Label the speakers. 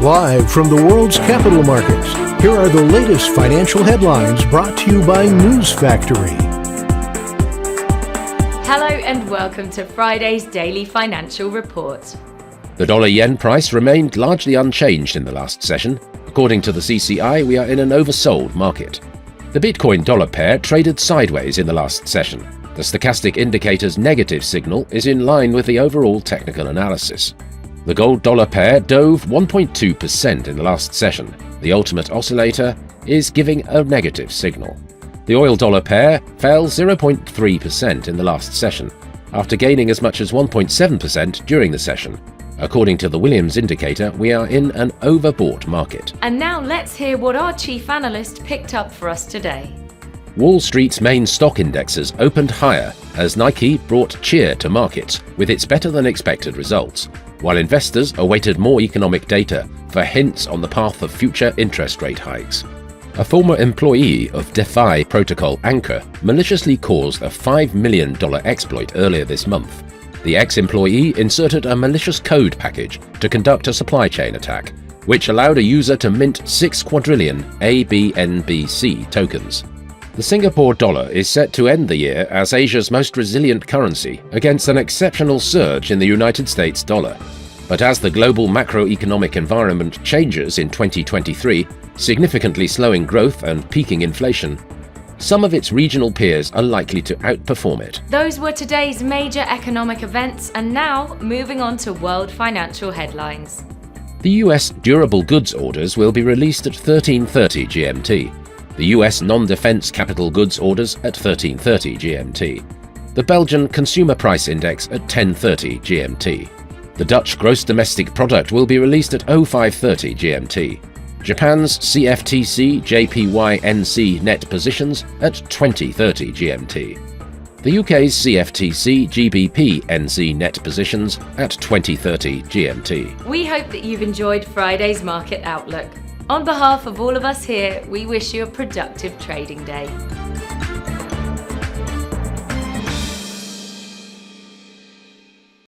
Speaker 1: Live from the world's capital markets, here are the latest financial headlines brought to you by News Factory.
Speaker 2: Hello and welcome to Friday's Daily Financial Report.
Speaker 3: The dollar-yen price remained largely unchanged in the last session. According to the CCI, we are in an oversold market. The Bitcoin-dollar pair traded sideways in the last session. The stochastic indicator's negative signal is in line with the overall technical analysis. The gold-dollar pair dove 1.2% in the last session. The ultimate oscillator is giving a negative signal. The oil-dollar pair fell 0.3% in the last session, after gaining as much as 1.7% during the session. According to the Williams indicator, we are in an overbought market.
Speaker 2: And now let's hear what our chief analyst picked up for us today.
Speaker 3: Wall Street's main stock indexes opened higher as Nike brought cheer to markets with its better-than-expected results, while investors awaited more economic data for hints on the path of future interest rate hikes. A former employee of DeFi protocol Anchor maliciously caused a $5 million exploit earlier this month. The ex-employee inserted a malicious code package to conduct a supply chain attack, which allowed a user to mint 6 quadrillion ABNBC tokens. The Singapore dollar is set to end the year as Asia's most resilient currency against an exceptional surge in the United States dollar. But as the global macroeconomic environment changes in 2023, significantly slowing growth and peaking inflation, some of its regional peers are likely to outperform it.
Speaker 2: Those were today's major economic events, and now moving on to world financial headlines.
Speaker 3: The US durable goods orders will be released at 13:30 GMT. The US non-defense capital goods orders at 13:30 GMT. The Belgian Consumer Price Index at 10:30 GMT. The Dutch Gross Domestic Product will be released at 05:30 GMT. Japan's CFTC JPY-NC net positions at 20:30 GMT. The UK's CFTC GBP-NC net positions at 20:30 GMT.
Speaker 2: We hope that you've enjoyed Friday's Market Outlook. On behalf of all of us here, we wish you a productive trading day.